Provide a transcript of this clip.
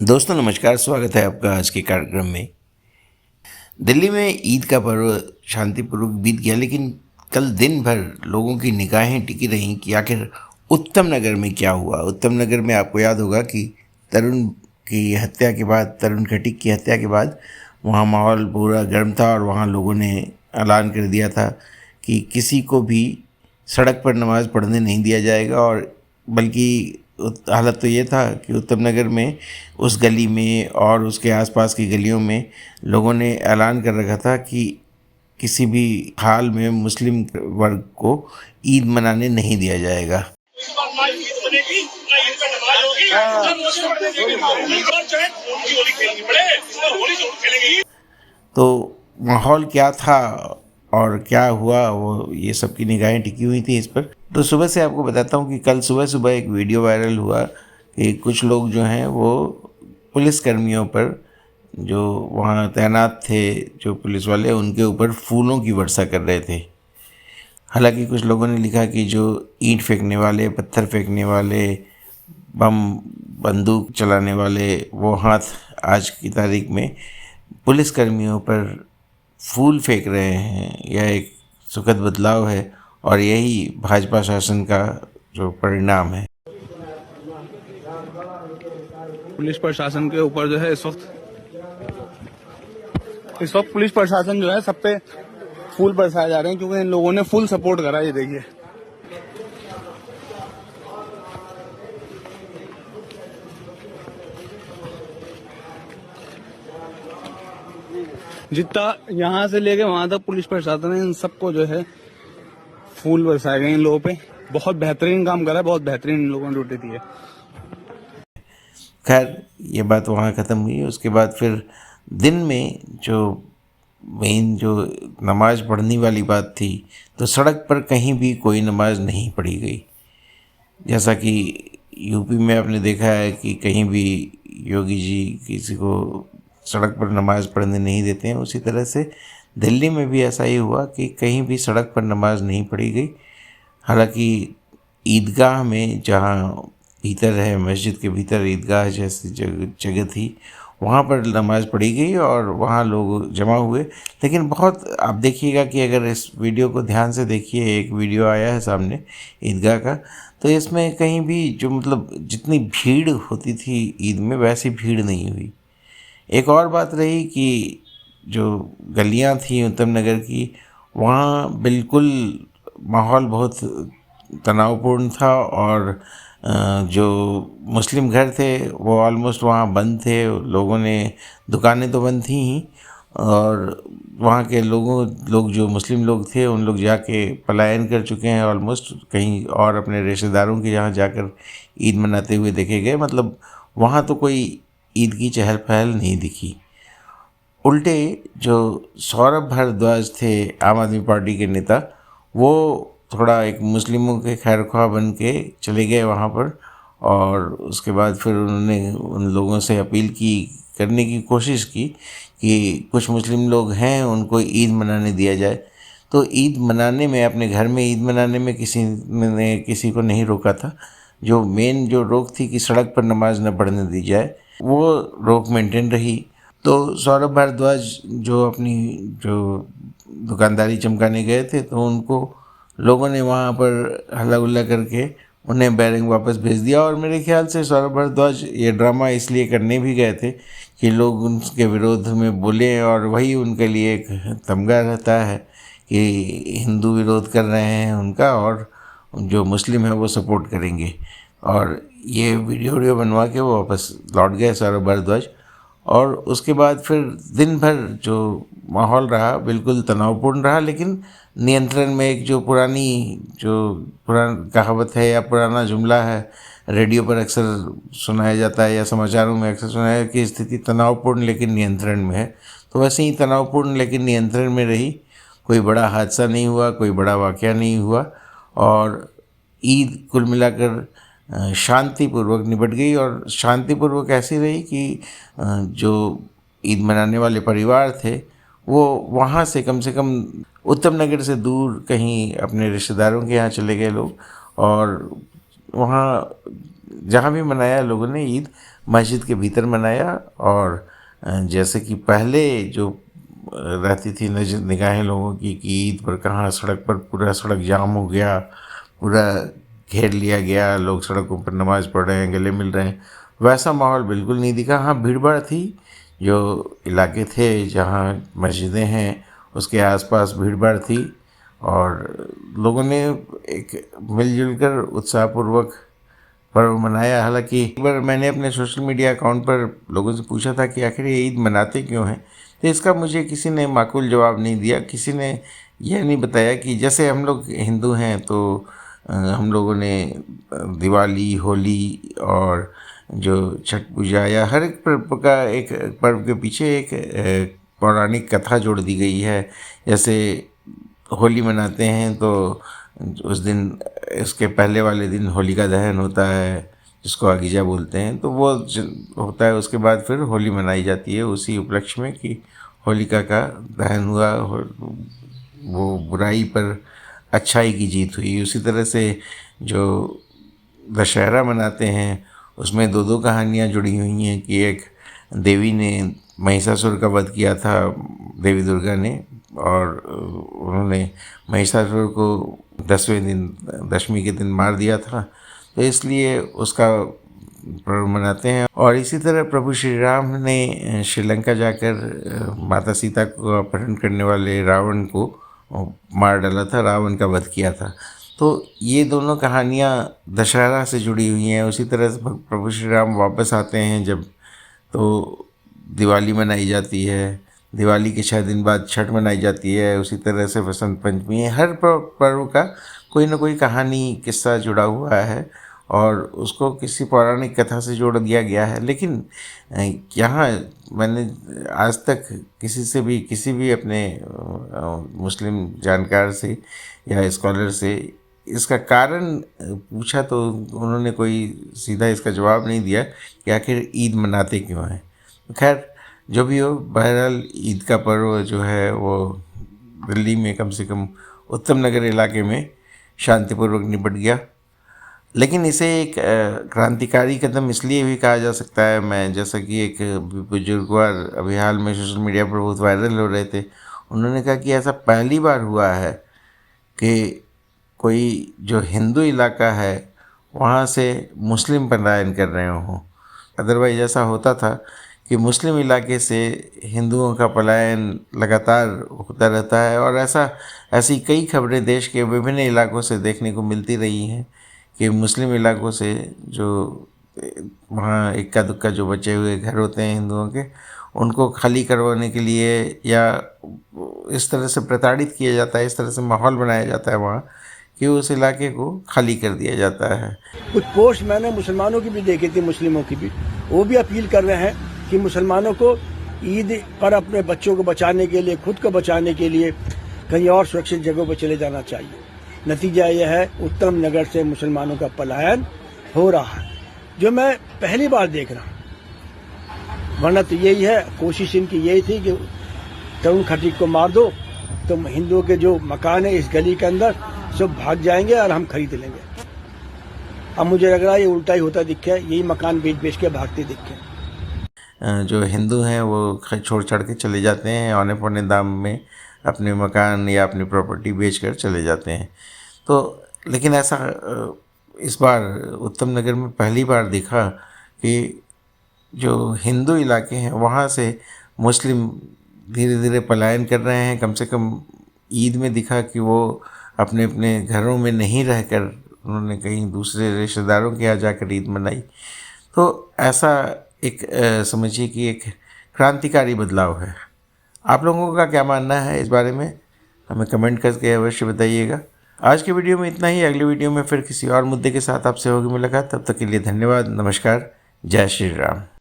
दोस्तों नमस्कार, स्वागत है आपका आज के कार्यक्रम में। दिल्ली में ईद का पर्व शांतिपूर्वक बीत गया, लेकिन कल दिन भर लोगों की निगाहें टिकी रहीं कि आखिर उत्तम नगर में क्या हुआ। उत्तम नगर में आपको याद होगा कि तरुण की हत्या के बाद, तरुण खटीक की हत्या के बाद वहाँ माहौल पूरा गर्म था और वहाँ लोगों ने ऐलान कर दिया था कि किसी को भी सड़क पर नमाज़ पढ़ने नहीं दिया जाएगा। और बल्कि हालत तो ये था कि उत्तम नगर में उस गली में और उसके आसपास की गलियों में लोगों ने ऐलान कर रखा था कि किसी भी हाल में मुस्लिम वर्ग को ईद मनाने नहीं दिया जाएगा। तो माहौल क्या था और क्या हुआ, वो ये सब की निगाहें टिकी हुई थी इस पर। तो सुबह से आपको बताता हूँ कि कल सुबह सुबह एक वीडियो वायरल हुआ कि कुछ लोग जो हैं वो पुलिसकर्मियों पर, जो वहाँ तैनात थे, जो पुलिस वाले, उनके ऊपर फूलों की वर्षा कर रहे थे। हालांकि कुछ लोगों ने लिखा कि जो ईंट फेंकने वाले, पत्थर फेंकने वाले, बम बंदूक चलाने वाले वो हाथ आज की तारीख में पुलिसकर्मियों पर फूल फेंक रहे हैं, यह एक सुखद बदलाव है और यही भाजपा शासन का जो परिणाम है। पुलिस प्रशासन के ऊपर जो है इस वक्त पुलिस प्रशासन जो है सब पे फूल बरसाए जा रहे हैं, क्योंकि इन लोगों ने फुल सपोर्ट करा। ये देखिए, जितना यहाँ से लेके वहां तक पुलिस प्रशासन है, इन सबको जो है फूल बरसाए गए इन लोगों पे। बहुत बेहतरीन काम करा है, बहुत बेहतरीन इन लोगों ने ड्यूटी दी है। खैर, ये बात वहाँ ख़त्म हुई। उसके बाद फिर दिन में जो मेन जो नमाज़ पढ़ने वाली बात थी, तो सड़क पर कहीं भी कोई नमाज नहीं पढ़ी गई। जैसा कि यूपी में आपने देखा है कि कहीं भी योगी जी किसी को सड़क पर नमाज़ पढ़ने नहीं देते हैं, उसी तरह से दिल्ली में भी ऐसा ही हुआ कि कहीं भी सड़क पर नमाज नहीं पढ़ी गई। हालांकि ईदगाह में, जहाँ भीतर है, मस्जिद के भीतर ईदगाह जैसी जगह थी, वहाँ पर नमाज़ पढ़ी गई और वहाँ लोग जमा हुए। लेकिन बहुत आप देखिएगा कि अगर इस वीडियो को ध्यान से देखिए, एक वीडियो आया है सामने ईदगाह का, तो इसमें कहीं भी जो मतलब जितनी भीड़ होती थी ईद में, वैसी भीड़ नहीं हुई। एक और बात रही कि जो गलियां थी उत्तम नगर की, वहाँ बिल्कुल माहौल बहुत तनावपूर्ण था और जो मुस्लिम घर थे वो ऑलमोस्ट वहाँ बंद थे। लोगों ने, दुकानें तो बंद थी ही, और वहाँ के लोग जो मुस्लिम लोग थे उन लोग जाके पलायन कर चुके हैं ऑलमोस्ट, कहीं और अपने रिश्तेदारों के यहाँ जाकर ईद मनाते हुए देखे गए। मतलब वहाँ तो कोई ईद की चहल पहल नहीं दिखी। उल्टे जो सौरभ भारद्वाज थे, आम आदमी पार्टी के नेता, वो थोड़ा एक मुस्लिमों के खैरख्वाह बन के चले गए वहाँ पर, और उसके बाद फिर उन्होंने उन लोगों से अपील की, करने की कोशिश की कि कुछ मुस्लिम लोग हैं, उनको ईद मनाने दिया जाए। तो ईद मनाने में, अपने घर में ईद मनाने में किसी ने किसी को नहीं रोका था। जो मेन जो रोक थी कि सड़क पर नमाज न पढ़ने दी जाए, वो रोक मेंटेन रही। तो सौरभ भारद्वाज जो अपनी जो दुकानदारी चमकाने गए थे, तो उनको लोगों ने वहाँ पर हल्ला गुल्ला करके उन्हें बैरिंग वापस भेज दिया। और मेरे ख्याल से सौरभ भारद्वाज ये ड्रामा इसलिए करने भी गए थे कि लोग उनके विरोध में बोले, और वही उनके लिए एक तमगा रहता है कि हिंदू विरोध कर रहे हैं उनका और जो मुस्लिम है वो सपोर्ट करेंगे। और ये वीडियो बनवा के वो वापस लौट गए सौरभ भारद्वाज। और उसके बाद फिर दिन भर जो माहौल रहा बिल्कुल तनावपूर्ण रहा, लेकिन नियंत्रण में। एक जो पुरानी कहावत है या पुराना जुमला है, रेडियो पर अक्सर सुनाया जाता है या समाचारों में अक्सर सुनाया है कि स्थिति तनावपूर्ण लेकिन नियंत्रण में है। तो वैसे ही तनावपूर्ण लेकिन नियंत्रण में रही। कोई बड़ा हादसा नहीं हुआ, कोई बड़ा वाक़या नहीं हुआ, और ईद कुल मिलाकर शांतिपूर्वक निपट गई। और शांतिपूर्वक ऐसी रही कि जो ईद मनाने वाले परिवार थे वो वहाँ से कम उत्तम नगर से दूर कहीं अपने रिश्तेदारों के यहाँ चले गए लोग, और वहाँ जहाँ भी मनाया लोगों ने ईद मस्जिद के भीतर मनाया। और जैसे कि पहले जो रहती थी नजर निगाहें लोगों की कि ईद पर कहाँ सड़क पर पूरा सड़क जाम हो गया, पूरा घेर लिया गया, लोग सड़कों पर नमाज़ पढ़ रहे हैं, गले मिल रहे हैं, वैसा माहौल बिल्कुल नहीं दिखा। हाँ, भीड़ भाड़ थी, जो इलाके थे जहाँ मस्जिदें हैं उसके आसपास भीड़ भाड़ थी और लोगों ने एक मिलजुल कर उत्साहपूर्वक पर्व मनाया। हालांकि एक बार मैंने अपने सोशल मीडिया अकाउंट पर लोगों से पूछा था कि आखिर ये ईद मनाते क्यों हैं, तो इसका मुझे किसी ने माकूल जवाब नहीं दिया। किसी ने यह नहीं बताया कि जैसे हम लोग हिंदू हैं तो हम लोगों ने दिवाली, होली और जो छठ पूजा या हर एक पर्व का एक पर्व के पीछे एक पौराणिक कथा जोड़ दी गई है। जैसे होली मनाते हैं तो उस दिन, इसके पहले वाले दिन होलिका दहन होता है जिसको आगीजा बोलते हैं, तो वो होता है। उसके बाद फिर होली मनाई जाती है उसी उपलक्ष्य में कि होलिका का दहन हुआ, वो बुराई पर अच्छाई की जीत हुई। उसी तरह से जो दशहरा मनाते हैं उसमें दो दो कहानियाँ जुड़ी हुई हैं कि एक देवी ने महिषासुर का वध किया था, देवी दुर्गा ने, और उन्होंने महिषासुर को 10वें दिन, दशमी के दिन मार दिया था, तो इसलिए उसका पर्व मनाते हैं। और इसी तरह प्रभु श्री राम ने श्रीलंका जाकर माता सीता को अपहरण करने वाले रावण को मार डाला था, रावण का वध किया था। तो ये दोनों कहानियाँ दशहरा से जुड़ी हुई हैं। उसी तरह से प्रभु श्री राम वापस आते हैं जब, तो दिवाली मनाई जाती है, दिवाली के 6 दिन बाद छठ मनाई जाती है। उसी तरह से वसंत पंचमी है। हर पर्व का कोई ना कोई कहानी, किस्सा जुड़ा हुआ है और उसको किसी पौराणिक कथा से जोड़ दिया गया है। लेकिन यहाँ मैंने आज तक किसी भी अपने मुस्लिम जानकार से या स्कॉलर से इसका कारण पूछा तो उन्होंने कोई सीधा इसका जवाब नहीं दिया कि आखिर ईद मनाते क्यों हैं। खैर, जो भी हो, बहरहाल ईद का पर्व जो है वो दिल्ली में, कम से कम उत्तम नगर इलाके में, शांतिपूर्वक निपट गया। लेकिन इसे एक क्रांतिकारी कदम इसलिए भी कहा जा सकता है, मैं जैसा कि एक बुजुर्गवार अभी हाल में सोशल मीडिया पर बहुत वायरल हो रहे थे, उन्होंने कहा कि ऐसा पहली बार हुआ है कि कोई जो हिंदू इलाका है वहाँ से मुस्लिम पलायन कर रहे हों। अदरवाइज ऐसा होता था कि मुस्लिम इलाके से हिंदुओं का पलायन लगातार होता रहता है और ऐसी कई खबरें देश के विभिन्न इलाकों से देखने को मिलती रही हैं कि मुस्लिम इलाकों से जो वहाँ इक्का दुक्का जो बचे हुए घर होते हैं हिंदुओं के, उनको खाली करवाने के लिए या इस तरह से प्रताड़ित किया जाता है, इस तरह से माहौल बनाया जाता है वहाँ कि उस इलाके को खाली कर दिया जाता है। कुछ पोस्ट मैंने मुसलमानों की भी देखी थी, मुस्लिमों की भी, वो भी अपील कर रहे हैं कि मुसलमानों को ईद पर अपने बच्चों को बचाने के लिए, खुद को बचाने के लिए कहीं और सुरक्षित जगहों पर चले जाना चाहिए। नतीजा यह है उत्तम नगर से मुसलमानों का पलायन हो रहा है, जो मैं पहली बार देख रहा हूँ। वरना तो यही है, कोशिश इनकी यही थी कि तरुण खटीक को मार दो तो हिंदुओं के जो मकान है इस गली के अंदर सब भाग जाएंगे और हम खरीद लेंगे। अब मुझे लग रहा है ये उल्टा ही होता दिखे, यही मकान बेच बेच के भागते दिखे। जो हिंदू हैं वो छोड़ छाड़ के चले जाते हैं, औने पौने दाम में अपने मकान या अपनी प्रॉपर्टी बेचकर चले जाते हैं। तो लेकिन ऐसा इस बार उत्तम नगर में पहली बार दिखा कि जो हिंदू इलाके हैं वहाँ से मुस्लिम धीरे धीरे पलायन कर रहे हैं। कम से कम ईद में दिखा कि वो अपने अपने घरों में नहीं रहकर उन्होंने कहीं दूसरे रिश्तेदारों के यहाँ जाकर ईद मनाई। तो ऐसा एक समझिए कि एक क्रांतिकारी बदलाव है। आप लोगों का क्या मानना है इस बारे में, हमें कमेंट करके अवश्य बताइएगा। आज के वीडियो में इतना ही। अगले वीडियो में फिर किसी और मुद्दे के साथ आपसे होगी मुलाकात। तब तक के लिए धन्यवाद। नमस्कार। जय श्री राम।